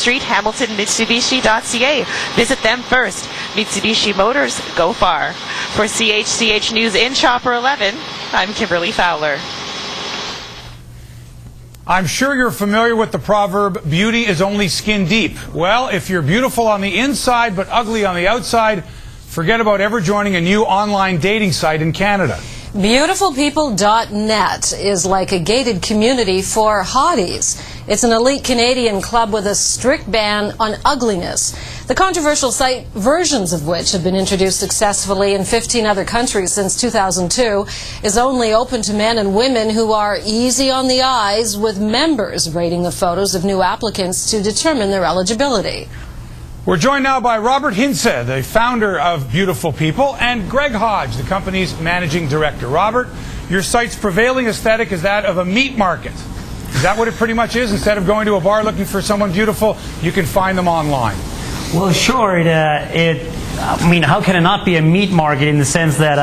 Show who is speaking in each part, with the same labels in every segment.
Speaker 1: Street, Hamilton, Mitsubishi.ca. Visit them first. Mitsubishi Motors, go far. For CHCH News in Chopper 11, I'm Kimberly Fowler.
Speaker 2: I'm sure you're familiar with the proverb, beauty is only skin deep. Well, if you're beautiful on the inside but ugly on the outside, forget about ever joining a new online dating site in Canada.
Speaker 3: Beautifulpeople.net is like a gated community for hotties. It's an elite Canadian club with a strict ban on ugliness. The controversial site, versions of which have been introduced successfully in 15 other countries since 2002, is only open to men and women who are easy on the eyes, with members rating the photos of new applicants to determine their eligibility.
Speaker 2: We're joined now by Robert Hintze, the founder of Beautiful People, and Greg Hodge, the company's managing director. Robert, your site's prevailing aesthetic is that of a meat market. Is that what it pretty much is? Instead of going to a bar looking for someone beautiful, you can find them online.
Speaker 4: Well, sure. I mean, how can it not be a meat market in the sense that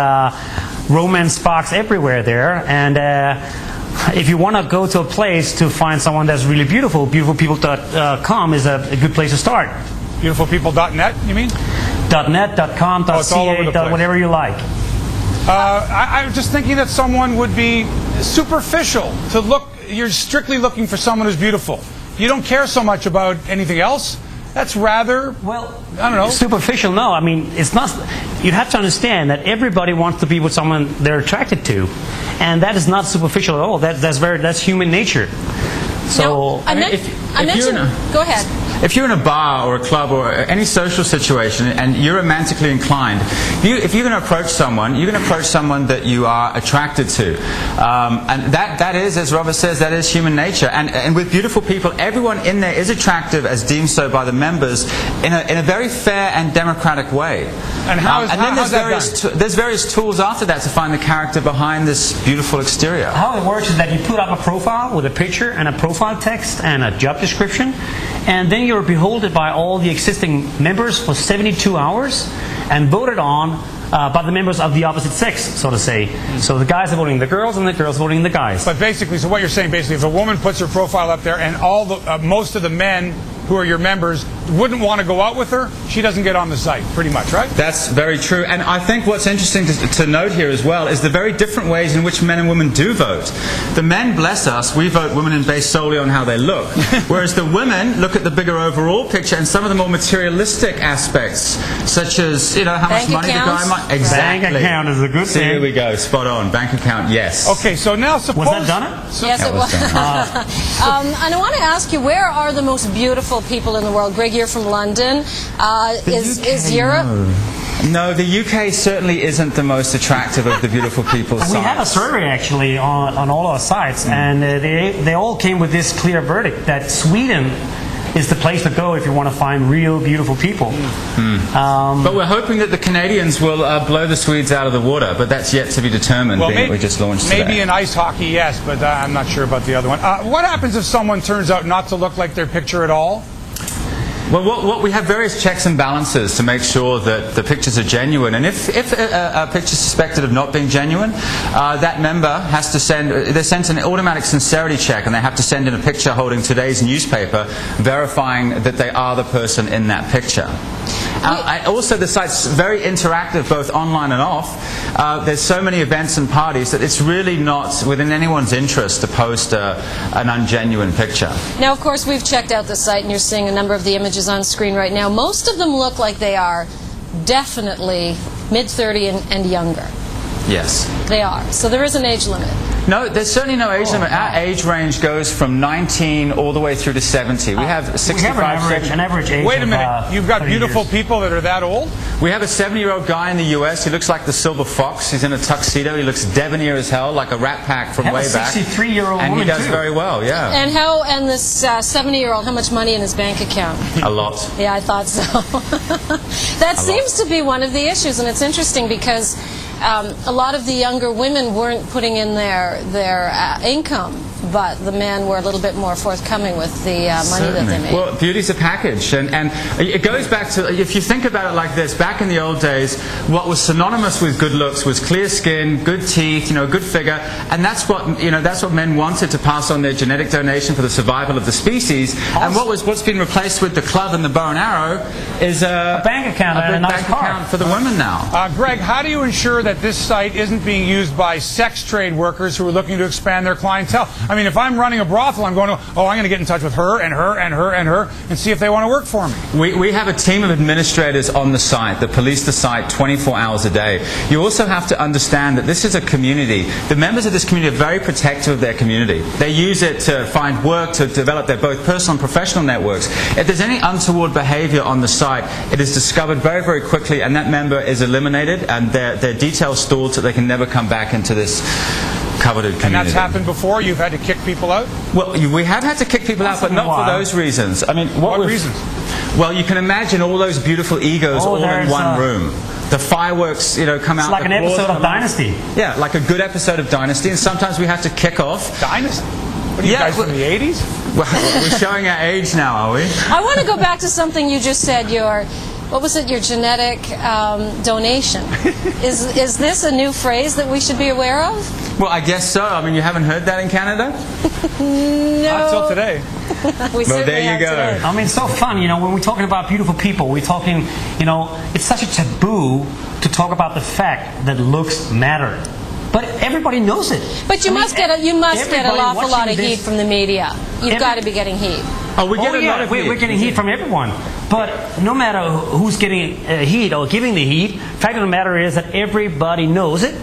Speaker 4: romance sparks everywhere there? And if you want to go to a place to find someone that's really beautiful, beautifulpeople.com is a good place to start.
Speaker 2: Beautifulpeople.net, you mean?
Speaker 4: .net, .com, .ca, whatever you like.
Speaker 2: I'm just thinking that someone would be superficial to look. You're strictly looking for someone who's beautiful. You don't care so much about anything else. That's rather, well, I don't know. Superficial,
Speaker 4: no. I mean, it's not. You have to understand that everybody wants to be with someone they're attracted to, and that is not superficial at all. That's human nature. So,
Speaker 3: go ahead.
Speaker 5: If you're in a bar or a club or any social situation and you're romantically inclined, if you're going to approach someone, you're going to approach someone that you are attracted to. And that is, as Robert says, that is human nature. And with Beautiful People, everyone in there is attractive as deemed so by the members in a very fair and democratic way.
Speaker 2: And
Speaker 5: there's various tools after that to find the character behind this beautiful exterior.
Speaker 4: How it works is that you put up a profile with a picture and a profile text and a job description, and then you're beholden by all the existing members for 72 hours and voted on by the members of the opposite sex, so to say. So the guys are voting the girls and the girls are voting the guys.
Speaker 2: But basically, so what you're saying, basically, if a woman puts her profile up there and most of the men who are your members wouldn't want to go out with her, she doesn't get on the site, pretty much, right?
Speaker 5: That's very true. And I think what's interesting to note here as well is the very different ways in which men and women do vote. The men, bless us, we vote women based solely on how they look. Whereas the women look at the bigger overall picture and some of the more materialistic aspects, such as, you know, how much money the guy might... Exactly.
Speaker 4: Bank account is a good thing.
Speaker 5: Here we go, spot on. Bank account, yes.
Speaker 2: Okay, so now suppose...
Speaker 4: Was that done?
Speaker 3: Yes, it was. And I want to ask you, where are the most beautiful people in the world? Greg, you're from London. Is Europe?
Speaker 5: No, the UK certainly isn't the most attractive of the Beautiful People sites.
Speaker 4: We had a survey actually on all our sites, and they all came with this clear verdict that Sweden is the place to go if you want to find real beautiful people.
Speaker 5: But we're hoping that the Canadians will blow the Swedes out of the water, but that's yet to be determined, being that we just launched today.
Speaker 2: Maybe in ice hockey, yes, but I'm not sure about the other one. What happens if someone turns out not to look like their picture at all?
Speaker 5: Well, we have various checks and balances to make sure that the pictures are genuine. And if a picture is suspected of not being genuine, that member has to they're sent an automatic sincerity check, and they have to send in a picture holding today's newspaper, verifying that they are the person in that picture. Also, the site's very interactive, both online and off. There's so many events and parties that it's really not within anyone's interest to post an ungenuine picture.
Speaker 3: Now, of course, we've checked out the site, and you're seeing a number of the images on screen right now. Most of them look like they are definitely mid-30 and younger.
Speaker 5: Yes.
Speaker 3: They are. So there is an age limit.
Speaker 5: No, there's certainly no age limit. Our age range goes from 19 all the way through to 70. We have 65,
Speaker 4: we have an average age.
Speaker 2: Wait a minute. You've got beautiful people that are that old?
Speaker 5: We have a 70-year-old guy in the US. He looks like the Silver Fox. He's in a tuxedo. He looks debonair as hell, like a Rat Pack from way back.
Speaker 4: A 63-year-old woman,
Speaker 5: and he does very well, yeah.
Speaker 3: And this 70-year-old, how much money in his bank account?
Speaker 5: A lot.
Speaker 3: Yeah, I thought so. That seems to be one of the issues, and it's interesting because a lot of the younger women weren't putting in their income but the men were a little bit more forthcoming with the money that they made.
Speaker 5: Well, beauty's a package, and it goes back to, if you think about it like this, back in the old days, what was synonymous with good looks was clear skin, good teeth, good figure, and that's what men wanted to pass on their genetic donation for the survival of the species. And what's been replaced with the club and the bow and arrow is a
Speaker 4: bank account and a nice car
Speaker 5: account for the women now.
Speaker 2: Greg, how do you ensure that this site isn't being used by sex trade workers who are looking to expand their clientele? I mean, if I'm running a brothel, I'm going to get in touch with her and her and her and her and see if they want to work for me.
Speaker 5: We have a team of administrators on the site that police the site 24 hours a day. You also have to understand that this is a community. The members of this community are very protective of their community. They use it to find work, to develop their both personal and professional networks. If there's any untoward behavior on the site, it is discovered very, very quickly, and that member is eliminated, and their details stored so they can never come back into this coveted community.
Speaker 2: And that's happened before? You've had to kick people out?
Speaker 5: Well, we have had to kick people out, but not for those reasons. I mean,
Speaker 2: what reasons?
Speaker 5: Well, you can imagine all those beautiful egos all in one room. The fireworks, come out.
Speaker 4: It's like an episode of Dynasty.
Speaker 5: Yeah, like a good episode of Dynasty, and sometimes we have to kick off.
Speaker 2: Dynasty? What are you guys from the 80s?
Speaker 5: Well, we're showing our age now, are we?
Speaker 3: I want to go back to something you just said, your genetic donation. Is this a new phrase that we should be aware of?
Speaker 5: Well, I guess so. I mean, you haven't heard that in Canada?
Speaker 3: No.
Speaker 2: Not till today.
Speaker 5: Well, there you go.
Speaker 3: Today.
Speaker 4: I mean, it's so fun, when we're talking about beautiful people, we're talking, it's such a taboo to talk about the fact that looks matter. But everybody knows it.
Speaker 3: But you must get an awful lot of heat from the media. You've got to be getting heat.
Speaker 5: Oh, we get a lot of heat.
Speaker 4: We're getting heat from everyone. But no matter who's getting heat or giving the heat, the fact of the matter is that everybody knows it.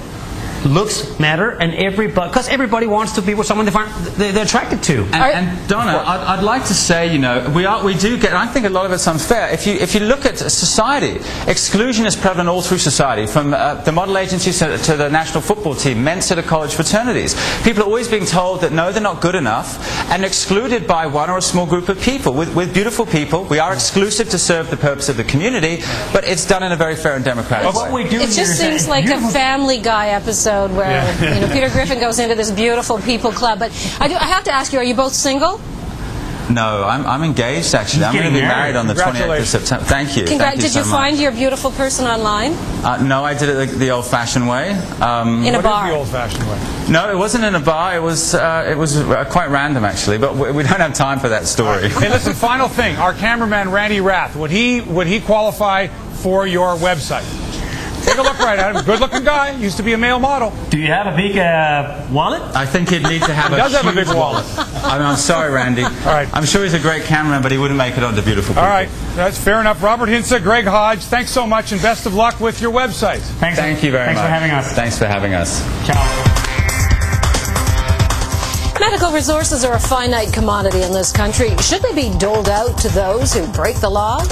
Speaker 4: Looks matter, and because everybody wants to be with someone they're attracted to.
Speaker 5: And Donna, I'd like to say, we do get. I think a lot of it's unfair. If you look at society, exclusion is prevalent all through society, from the model agencies to the national football team, men's to the college fraternities. People are always being told that no, they're not good enough, and excluded by one or a small group of people. With beautiful people, we are exclusive to serve the purpose of the community, but it's done in a very fair and democratic way.
Speaker 3: It just seems like a Family Guy episode where Peter Griffin goes into this beautiful people club. But I have to ask you, are you both single?
Speaker 5: No, I'm engaged actually. I'm going to be married on the 28th of September. Thank you.
Speaker 3: Did you find your beautiful person online?
Speaker 5: No, I did it the old-fashioned way.
Speaker 3: In a bar?
Speaker 2: What is the old-fashioned way?
Speaker 5: No, it wasn't in a bar. It was quite random actually. But we don't have time for that story.
Speaker 2: Hey, listen. Final thing. Our cameraman Randy Rath, would he qualify for your website? Take a look right at him. Good-looking guy. Used to be a male model.
Speaker 4: Do you have a big wallet?
Speaker 5: I think he'd need to have
Speaker 2: He does have a big wallet.
Speaker 5: I'm sorry, Randy.
Speaker 2: All right.
Speaker 5: I'm sure he's a great cameraman, but he wouldn't make it onto beautiful people.
Speaker 2: All right. That's fair enough. Robert Hintze, Greg Hodge, thanks so much, and best of luck with your website.
Speaker 4: Thank
Speaker 5: you very much.
Speaker 4: Thanks for having us.
Speaker 5: Thanks for having us.
Speaker 4: Ciao.
Speaker 3: Medical resources are a finite commodity in this country. Should they be doled out to those who break the law?